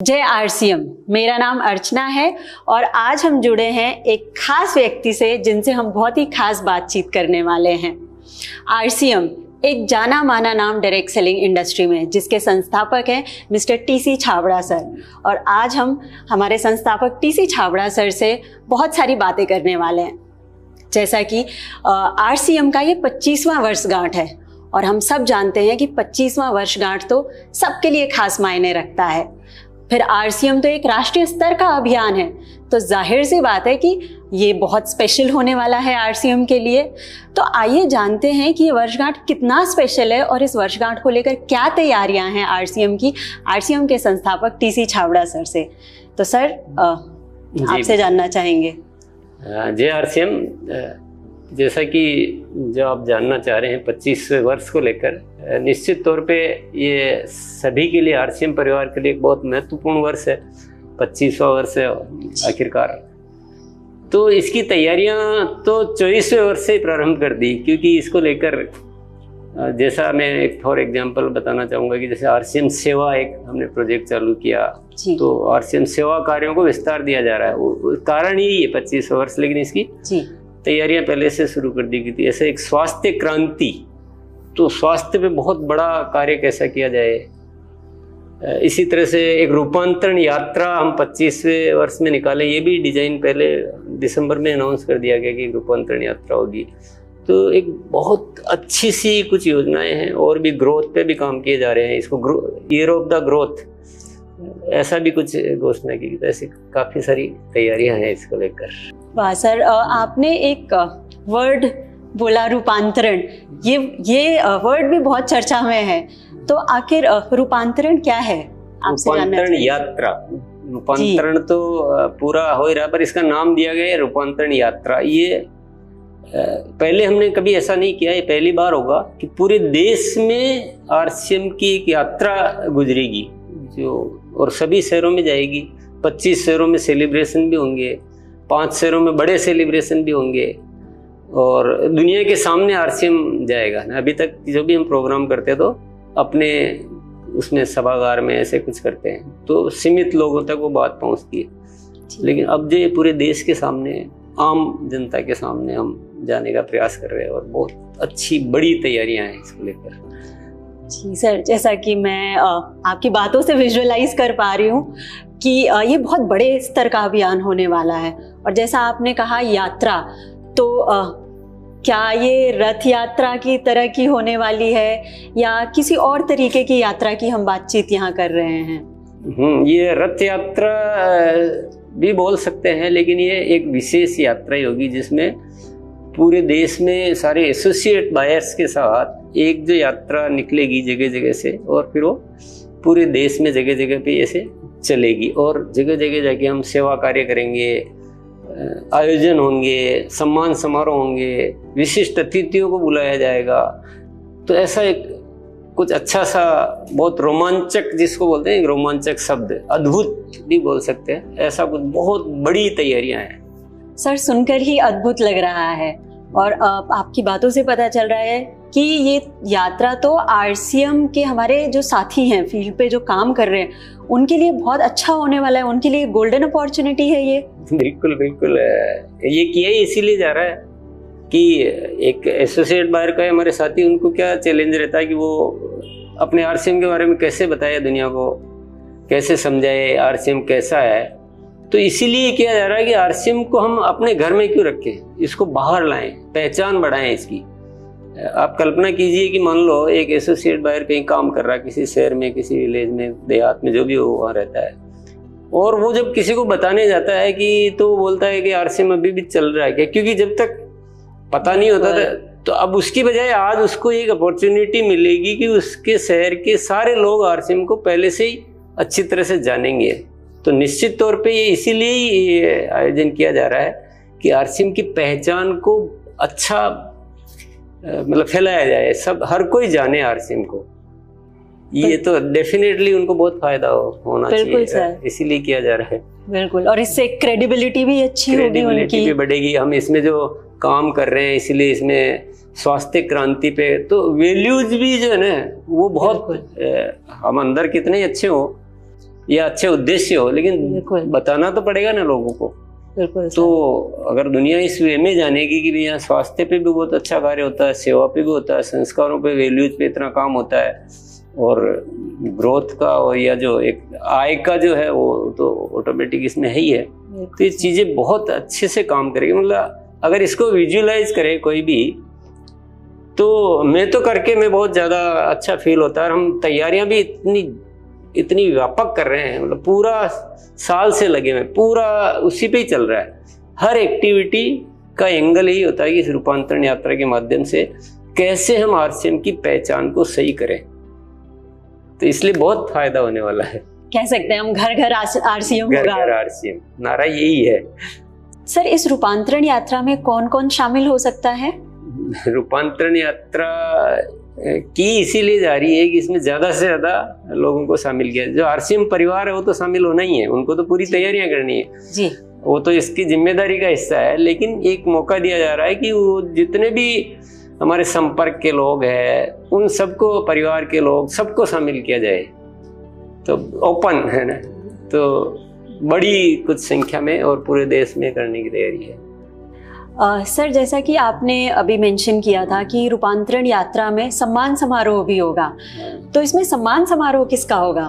जय आरसीएम। मेरा नाम अर्चना है और आज हम जुड़े हैं एक खास व्यक्ति से जिनसे हम बहुत ही खास बातचीत करने वाले हैं। आरसीएम एक जाना माना नाम डायरेक्ट सेलिंग इंडस्ट्री में, जिसके संस्थापक हैं मिस्टर टीसी छाबड़ा सर। और आज हम हमारे संस्थापक टीसी छाबड़ा सर से बहुत सारी बातें करने वाले हैं। जैसा कि आरसीएम का ये 25वां वर्षगांठ है और हम सब जानते हैं कि 25वां वर्षगांठ तो सबके लिए खास मायने रखता है। फिर आरसीएम तो एक राष्ट्रीय स्तर का अभियान है, तो जाहिर सी बात है कि ये बहुत स्पेशल होने वाला है आरसीएम के लिए। तो आइए जानते हैं कि ये वर्षगांठ कितना स्पेशल है और इस वर्षगांठ को लेकर क्या तैयारियां हैं आरसीएम की, आरसीएम के संस्थापक टीसी छाबड़ा सर से। तो सर आपसे जानना चाहेंगे। जय आरसीएम। जैसा कि जो आप जानना चाह रहे हैं 25 वर्ष को लेकर, निश्चित तौर पे ये सभी के लिए, आरसीएम परिवार के लिए एक बहुत महत्वपूर्ण वर्ष है। 25वां वर्ष है आखिरकार। तो इसकी तैयारियां तो 24वें वर्ष से प्रारंभ कर दी, क्योंकि इसको लेकर जैसा मैं एक फॉर एग्जांपल बताना चाहूँगा कि जैसे आरसीएम सेवा एक हमने प्रोजेक्ट चालू किया, तो आरसीएम सेवा कार्यों को विस्तार दिया जा रहा है। वो कारण ही है 25वां वर्ष, लेकिन इसकी तैयारियां पहले से शुरू कर दी गई थी। ऐसे एक स्वास्थ्य क्रांति, तो स्वास्थ्य पे बहुत बड़ा कार्य कैसा किया जाए, इसी तरह से एक रूपांतरण यात्रा हम 25वें वर्ष में निकालें। ये भी डिजाइन पहले दिसंबर में अनाउंस कर दिया गया कि रूपांतरण यात्रा होगी। तो एक बहुत अच्छी सी कुछ योजनाएं हैं और भी ग्रोथ पे भी काम किए जा रहे हैं। इसको ईयर ऑफ द ग्रोथ ऐसा भी कुछ घोषणा की। तो ऐसी काफी सारी तैयारियां हैं इसको लेकर। वाह सर, आपने एक वर्ड बोला रूपांतरण, ये वर्ड भी बहुत चर्चा में है। तो आखिर रूपांतरण क्या है आपसे जानना रूपांतरण यात्रा। रूपांतरण तो पूरा हो ही रहा, पर इसका नाम दिया गया है रूपांतरण यात्रा। ये पहले हमने कभी ऐसा नहीं किया, ये पहली बार होगा कि पूरे देश में आरसीएम की एक यात्रा गुजरेगी जो, और सभी शहरों में जाएगी। 25 शहरों में सेलिब्रेशन भी होंगे, 5 शहरों में बड़े सेलिब्रेशन भी होंगे, और दुनिया के सामने आरसीएम जाएगा। अभी तक जो भी हम प्रोग्राम करते तो अपने उसमें सभागार में ऐसे कुछ करते हैं, तो सीमित लोगों तक वो बात पहुंचती है। लेकिन अब जो ये पूरे देश के सामने, आम जनता के सामने हम जाने का प्रयास कर रहे हैं, और बहुत अच्छी बड़ी तैयारियां हैं इसको लेकर। जी सर, जैसा कि मैं आपकी बातों से विजुअलाइज कर पा रही हूँ कि ये बहुत बड़े स्तर का अभियान होने वाला है। और जैसा आपने कहा यात्रा, तो क्या ये रथ यात्रा की तरह की होने वाली है या किसी और तरीके की यात्रा की हम बातचीत यहाँ कर रहे हैं? ये रथ यात्रा भी बोल सकते हैं, लेकिन ये एक विशेष यात्रा ही होगी जिसमें पूरे देश में सारे एसोसिएट बायर्स के साथ एक जो यात्रा निकलेगी जगह जगह से, और फिर वो पूरे देश में जगह जगह पे ऐसे चलेगी, और जगह जगह जाके हम सेवा कार्य करेंगे, आयोजन होंगे, सम्मान समारोह होंगे, विशिष्ट अतिथियों को बुलाया जाएगा। तो ऐसा एक कुछ अच्छा सा, बहुत रोमांचक, जिसको बोलते हैं रोमांचक शब्द, अद्भुत भी बोल सकते हैं, ऐसा कुछ बहुत बड़ी तैयारियां हैं। सर सुनकर ही अद्भुत लग रहा है, और आपकी बातों से पता चल रहा है कि ये यात्रा तो आरसीएम के हमारे जो साथी हैं फील्ड पे जो काम कर रहे हैं उनके लिए बहुत अच्छा होने वाला है, उनके लिए गोल्डन अपॉर्चुनिटी है ये। बिल्कुल बिल्कुल, ये किया ही इसीलिए जा रहा है कि एक एसोसिएट बायर का हमारे साथी, उनको क्या चैलेंज रहता है कि वो अपने आरसीएम के बारे में कैसे बताए दुनिया को, कैसे समझाए आरसीएम कैसा है। तो इसीलिए किया जा रहा है कि आरसीएम को हम अपने घर में क्यों रखें, इसको बाहर लाएं, पहचान बढ़ाएं इसकी। आप कल्पना कीजिए कि मान लो एक एसोसिएट बायर कहीं काम कर रहा है, किसी शहर में, किसी विलेज में, देहात में, जो भी हो वहाँ रहता है, और वो जब किसी को बताने जाता है कि, तो बोलता है कि आरसीएम अभी भी चल रहा है क्या, क्योंकि जब तक पता नहीं होता था। तो अब उसकी बजाय आज उसको एक अपॉर्चुनिटी मिलेगी कि उसके शहर के सारे लोग आरसीएम को पहले से ही अच्छी तरह से जानेंगे। तो निश्चित तौर पे ये इसीलिए ही आयोजन किया जा रहा है कि आरसीएम की पहचान को अच्छा मतलब फैलाया जाए, सब हर कोई जाने आरसीएम को। ये तो डेफिनेटली उनको बहुत फायदा होना चाहिए, इसीलिए किया जा रहा है। बिल्कुल, और इससे क्रेडिबिलिटी भी अच्छी होगी, क्रेडिबिलिटी भी बढ़ेगी। हम इसमें जो काम कर रहे हैं, इसलिए इसमें स्वास्थ्य क्रांति पे तो वैल्यूज भी जो है ना वो बहुत, हम अंदर कितने अच्छे हो या अच्छे उद्देश्य हो, लेकिन बताना तो पड़ेगा ना लोगों को। बिल्कुल। तो अगर दुनिया इस वे में जानेगी कि भैया स्वास्थ्य पे भी बहुत अच्छा कार्य होता है, सेवा पे भी होता है, संस्कारों पे, वैल्यूज पे इतना काम होता है, और ग्रोथ का और या जो एक आय का जो है वो तो ऑटोमेटिक इसमें है ही है, तो ये चीजें बहुत अच्छे से काम करेगी। मतलब अगर इसको विजुअलाइज करे कोई भी, तो मैं तो करके मैं बहुत ज्यादा अच्छा फील होता है। और हम तैयारियां भी इतनी व्यापक कर रहे हैं, मतलब पूरा साल से लगे हुए, पूरा उसी पे ही चल रहा है। हर एक्टिविटी का एंगल यही होता है कि इस रूपांतरण यात्रा के माध्यम से कैसे हम आरसीएम की पहचान को सही करें, तो इसलिए बहुत फायदा होने वाला है। कह सकते हैं हम घर घर आरसीएम होगा। घर घर आरसीएम, नारा यही है। सर, इस रूपांतरण यात्रा में कौन कौन शामिल हो सकता है? रूपांतरण यात्रा की इसीलिए जा रही है कि इसमें ज्यादा से ज्यादा लोगों को शामिल किया। जो आरसीएम परिवार है वो तो शामिल होना ही है, उनको तो पूरी तैयारियां करनी है जी, वो तो इसकी जिम्मेदारी का हिस्सा है। लेकिन एक मौका दिया जा रहा है कि वो जितने भी हमारे संपर्क के लोग हैं उन सबको, परिवार के लोग सबको शामिल किया जाए। तो ओपन है ना, तो बड़ी कुछ संख्या में और पूरे देश में करने की तैयारी है। सर, जैसा कि आपने अभी मेंशन किया था कि रूपांतरण यात्रा में सम्मान समारोह भी होगा, तो इसमें सम्मान समारोह किसका होगा,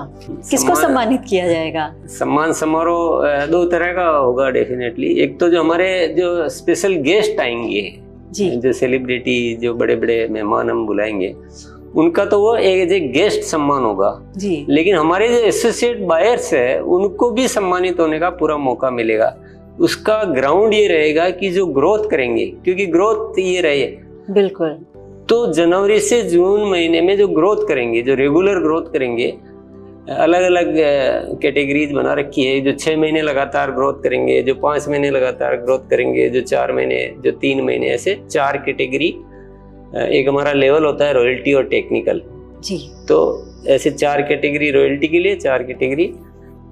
किसको सम्मानित किया जाएगा? सम्मान समारोह दो तरह का होगा डेफिनेटली। एक तो जो हमारे जो स्पेशल गेस्ट आएंगे जी, जो सेलिब्रिटी, जो बड़े बड़े मेहमान हम बुलाएंगे, उनका तो वो एज ए गेस्ट सम्मान होगा जी। लेकिन हमारे जो एसोसिएट बायर्स है उनको भी सम्मानित होने का पूरा मौका मिलेगा। उसका ग्राउंड ये रहेगा कि जो ग्रोथ करेंगे, क्योंकि ग्रोथ ये रहे बिल्कुल, तो जनवरी से जून महीने में जो ग्रोथ करेंगे, जो रेगुलर ग्रोथ करेंगे, अलग अलग कैटेगरीज बना रखी है। जो 6 महीने लगातार ग्रोथ करेंगे, जो 5 महीने लगातार ग्रोथ करेंगे, जो 4 महीने, जो 3 महीने, ऐसे 4 कैटेगरी। एक हमारा लेवल होता है रॉयल्टी और टेक्निकल जी, तो ऐसे 4 कैटेगरी रॉयल्टी के लिए, 4 कैटेगरी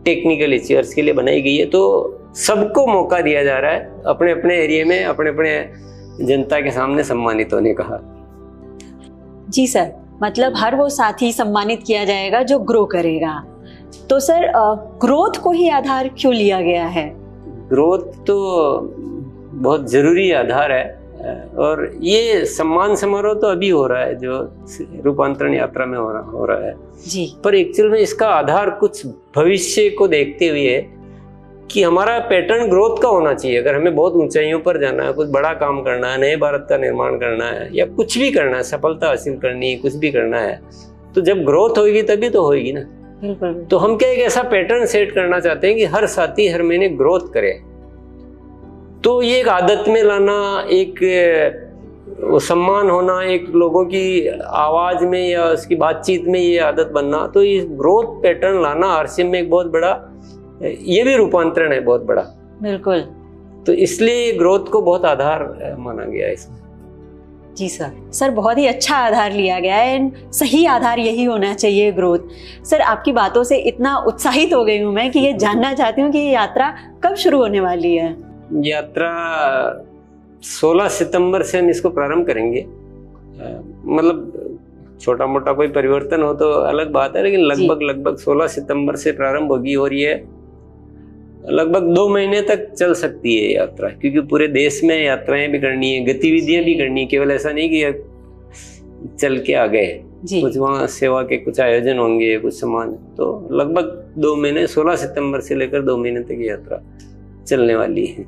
टेक्निकल अचीवर्स के लिए बनाई गई है। तो सबको मौका दिया जा रहा है अपने अपने एरिया में, अपने अपने जनता के सामने सम्मानित होने का। जी सर, मतलब हर वो साथी सम्मानित किया जाएगा जो ग्रो करेगा। तो सर, ग्रोथ को ही आधार क्यों लिया गया है? ग्रोथ तो बहुत जरूरी आधार है, और ये सम्मान समारोह तो अभी हो रहा है जो रूपांतरण यात्रा में हो रहा है जी। पर एक्चुअल में इसका आधार कुछ भविष्य को देखते हुए है कि हमारा पैटर्न ग्रोथ का होना चाहिए। अगर हमें बहुत ऊंचाइयों पर जाना है, कुछ बड़ा काम करना है, नए भारत का निर्माण करना है, या कुछ भी करना है, सफलता हासिल करनी है, कुछ भी करना है, तो जब ग्रोथ होगी तभी तो होगी ना। बिल्कुल। तो हम क्या एक ऐसा पैटर्न सेट करना चाहते हैं कि हर साथी हर महीने ग्रोथ करे। तो ये एक आदत में लाना, एक वो सम्मान होना, एक लोगों की आवाज में या उसकी बातचीत में ये आदत बनना, तो ये ग्रोथ पैटर्न लाना आरसीएम में एक बहुत बड़ा, ये भी रूपांतरण है बहुत बड़ा। बिल्कुल। तो इसलिए ग्रोथ को बहुत आधार माना गया है इसमें। जी सर। सर, बहुत ही अच्छा आधार लिया गया है, सही आधार यही होना चाहिए, ग्रोथ। सर, आपकी बातों से इतना उत्साहित हो गई हूँ मैं कि ये जानना चाहती हूँ कि ये यात्रा कब शुरू होने वाली है? यात्रा 16 सितंबर से हम इसको प्रारंभ करेंगे। मतलब छोटा मोटा कोई परिवर्तन हो तो अलग बात है, लेकिन लगभग 16 सितंबर से प्रारंभ होगी, और ये लगभग 2 महीने तक चल सकती है यात्रा, क्योंकि पूरे देश में यात्राएं भी करनी है, गतिविधियां भी करनी है। केवल ऐसा नहीं कि चल के आ गए, कुछ वहाँ सेवा के कुछ आयोजन होंगे, कुछ सामान। तो लगभग 2 महीने, 16 सितंबर से लेकर 2 महीने तक यात्रा चलने वाली है।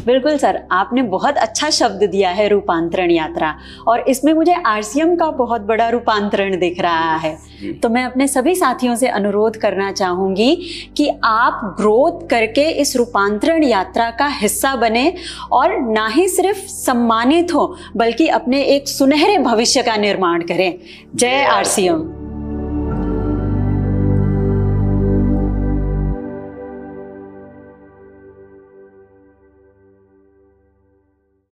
बिल्कुल सर, आपने बहुत अच्छा शब्द दिया है रूपांतरण यात्रा, और इसमें मुझे आरसीएम का बहुत बड़ा रूपांतरण दिख रहा है। तो मैं अपने सभी साथियों से अनुरोध करना चाहूंगी कि आप ग्रोथ करके इस रूपांतरण यात्रा का हिस्सा बने, और ना ही सिर्फ सम्मानित हो बल्कि अपने एक सुनहरे भविष्य का निर्माण करें। जय आरसीएम।